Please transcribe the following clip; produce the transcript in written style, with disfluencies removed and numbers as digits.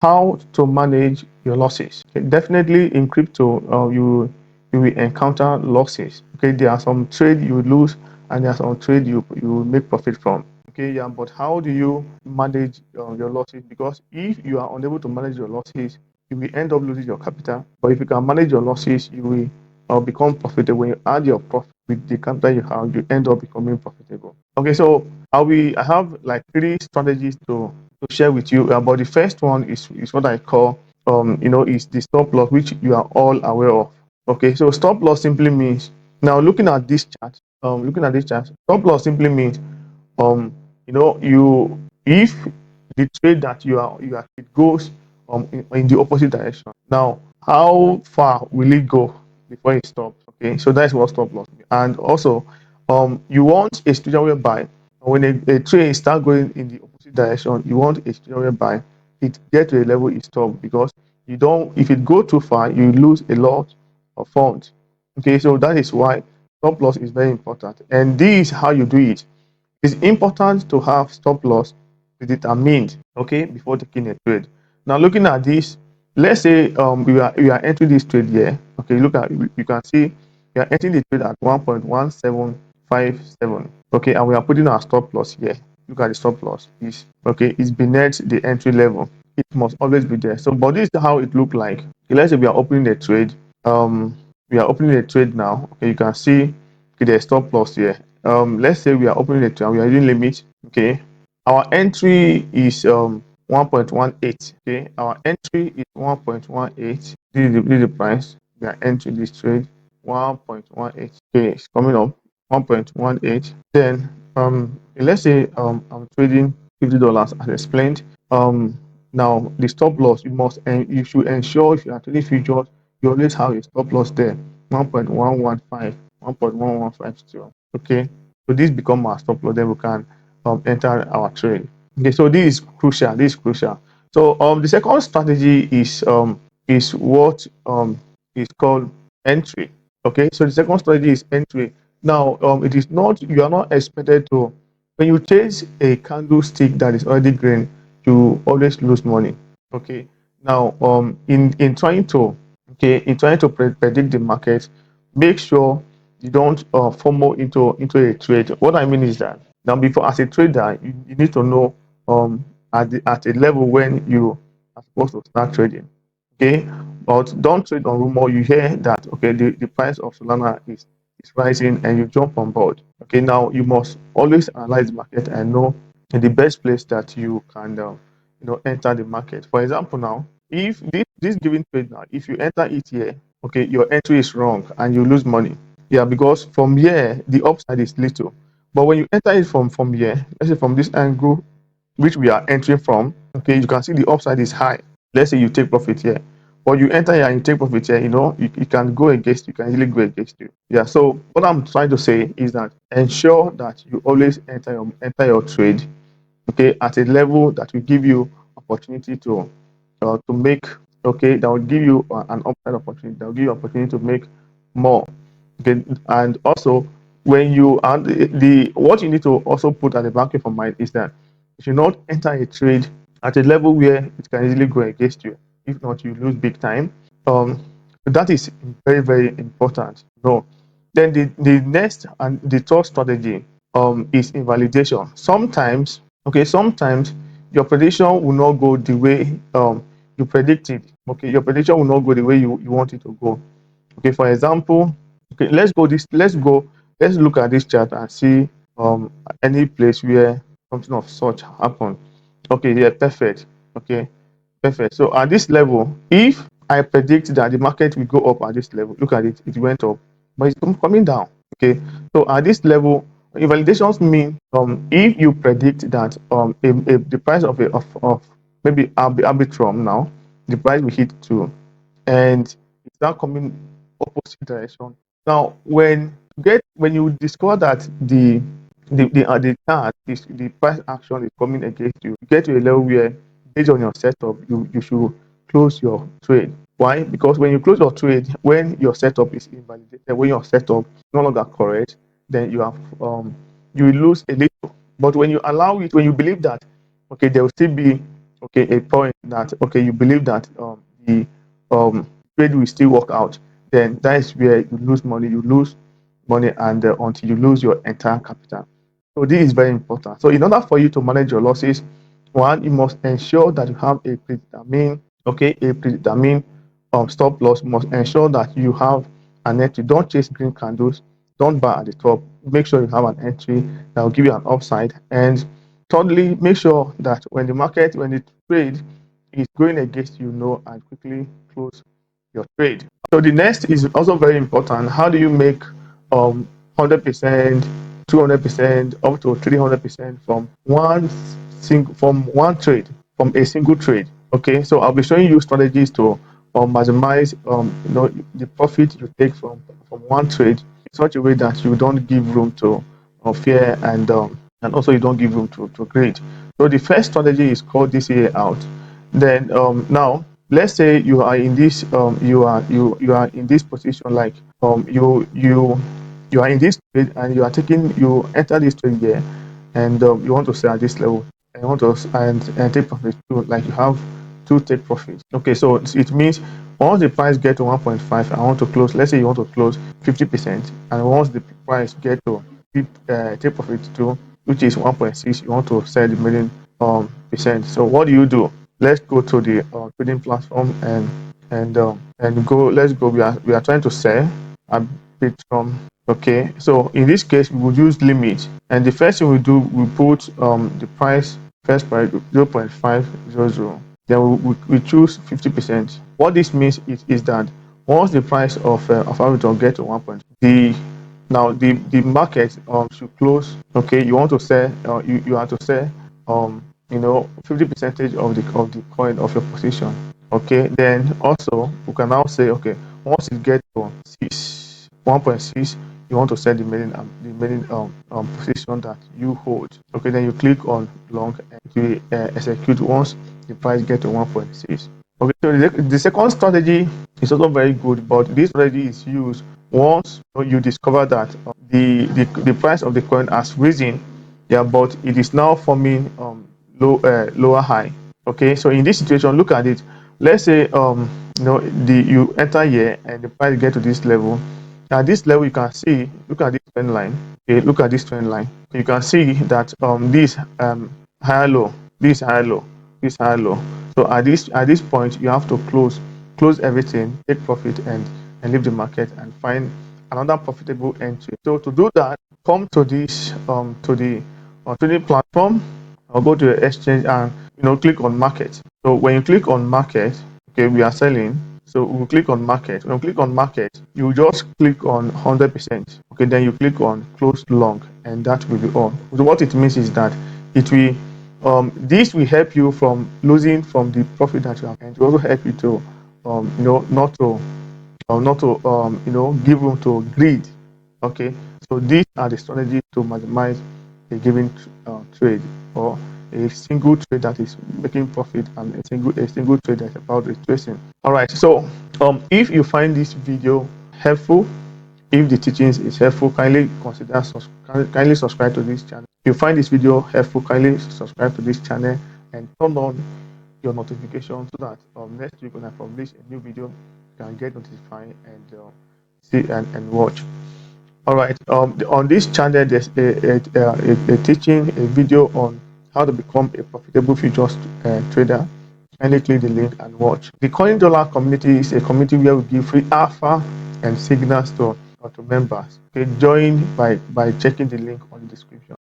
how to manage your losses. Okay, definitely in crypto, you will encounter losses. Okay, there are some trade you will lose, and there are some trade you will make profit from. Okay, yeah, but how do you manage your losses? Because if you are unable to manage your losses, you will end up losing your capital. But if you can manage your losses, you will become profitable. When you add your profit with the capital you have, you end up becoming profitable. Okay, so I have like three strategies to share with you. But the first one is what I call is the stop loss, which you are all aware of. Okay, so stop loss simply means, now looking at this chart, stop loss simply means you if the trade that you are it goes in the opposite direction. Now, how far will it go before it stops? Okay, so that's what stop loss means. And also, you want a situation whereby when a trade start going in the opposite direction, you want a situation whereby it get to a level it stop, because you don't if it go too far, you lose a lot of funds. Okay, so that is why stop loss is very important, and this is how you do it. It's important to have stop loss determined, okay, before taking a trade. Now, looking at this, let's say we are entering this trade here. Okay, look at you can see we are entering the trade at 1.1757. Okay, and we are putting our stop loss here. Look at the stop loss. It's beneath the entry level. It must always be there. So, but this is how it look like. Okay, let's say we are opening the trade. We are opening the trade now. Okay, you can see, okay, there's stop loss here. Let's say we are opening the trade, we are using limit. Okay, our entry is 1.18. Okay, our entry is 1.18. This is the price we are entering this trade. 1.18. Okay, it's coming up 1.18. Then let's say I'm trading $50 as explained. Now the stop loss, you should ensure, if you are trading futures, you always have a stop loss there. 1.115, 1.1150. Okay, so this become our stop loss, then we can enter our trade. Okay, so this is crucial. So the second strategy is what is called entry. Okay, so the second strategy is entry. Now, it is not you are not expected to, when you chase a candlestick that is already green, you always lose money. Okay, now in trying to predict the market, make sure you don't FOMO into a trade. What I mean is that, now, before, as a trader, you need to know at a level when you are supposed to start trading. Okay, but don't trade on rumor. You hear that, okay, the price of Solana is rising, and you jump on board. Okay, now you must always analyze the market and know the best place that you can enter the market. For example, now, if this given trade, now if you enter it here, okay, your entry is wrong and you lose money. Yeah, because from here the upside is little, but when you enter it from here, let's say from this angle which we are entering from, okay, you can see the upside is high. Let's say you take profit here, but you enter here and you take profit here, it can go against you, can easily go against you. Yeah, so what I'm trying to say is that ensure that you always enter your trade, okay, at a level that will give you opportunity to make, okay, that will give you an upside opportunity, that will give you opportunity to make more. Okay, and also, when you and the what you need to also put at the back of your mind is that you should not enter a trade at a level where it can easily go against you. If not, you lose big time. That is very, very important. No. Then the next and the third strategy is invalidation. Sometimes your prediction will not go the way you predicted. Okay, your prediction will not go the way you want it to go. Okay, for example, okay, let's look at this chart and see any place where something of such happened. Okay, yeah, perfect. Okay, perfect. So at this level, if I predict that the market will go up at this level, look at it, it went up, but it's coming down. Okay, so at this level, invalidations mean if you predict that the price of maybe arbitrum now, the price will hit 2, and it's now coming opposite direction. Now, when you discover that the chart is the price action is coming against you, you get to a level where, based on your setup, you should close your trade. Why? Because when you close your trade, when your setup is invalidated, when your setup is no longer correct, then you will lose a little. But when you allow it, when you believe that, okay, there will still be okay, a point that okay, you believe that the trade will still work out, then that is where you lose money. You lose money, and until you lose your entire capital. So this is very important. So in order for you to manage your losses, one, you must ensure that you have a predetermined, okay, a predetermined stop loss. You must ensure that you have an entry. Don't chase green candles. Don't buy at the top. Make sure you have an entry that will give you an upside. And thirdly, make sure that when the trade is going against you, know and quickly close your trade. So the next is also very important. How do you make 100%, 200%, up to 300% from one trade, from a single trade? Okay, so I'll be showing you strategies to maximize the profit you take from one trade in such a way that you don't give room to fear, and also you don't give room to greed. So the first strategy is called DCA out. Then now let's say you are in this you are in this position, like you are in this trade, and you enter this trade here, and you want to sell at this level, and you want to and take profit too, like you have to take profit. Okay, so it means once the price get to 1.5, I want to close. Let's say you want to close 50%, and once the price get to take profit too, which is 1.6, you want to sell the million percent. So what do you do? Let's go to the trading platform, and go. Let's go. We are trying to sell a bit from. Okay, so in this case, we will use limit, and the first thing we do, we put the price, first price 0.500. Then we choose 50%. What this means is that once the price of Hamilton get to 1. The now the market should close. Okay, you want to sell, you have to sell 50 percentage of the coin of your position. Okay, then also we can now say, okay, once it gets to 1.6, you want to sell the remaining position that you hold. Okay, then you click on long, and it will execute once the price get to 1.6. Okay, so the second strategy is also very good, but this strategy is used once you discover that the price of the coin has risen, yeah, but it is now forming lower high. Okay, so in this situation, look at it. Let's say you enter here and the price get to this level. At this level, you can see, look at this trend line. Okay, look at this trend line. You can see that this higher low, this higher low, this higher low. So at this point, you have to close everything, take profit, and leave the market and find another profitable entry. So to do that, come to this to the trading platform, or go to the exchange, and click on market. So when you click on market, okay, we are selling. So we'll click on market. When you click on market, you just click on 100%. Okay, then you click on close long, and that will be all. So what it means is that it will this will help you from losing from the profit that you have, and it will also help you to not to give room to greed. Okay, so these are the strategies to maximize a given trade, or a single trade that is making profit, and a single trade that's about retracing. All right, so if you find this video helpful, if the teachings is helpful, kindly subscribe to this channel. If you find this video helpful, kindly subscribe to this channel and turn on your notification, so that next week when I publish a new video, you can get notified and see and watch. All right, on this channel, there's a teaching, a video on how to become a profitable futures trader. Kindly click the link and watch. The Coin Dollar community is a community where we give free alpha and signals to members. Okay, join by checking the link on the description.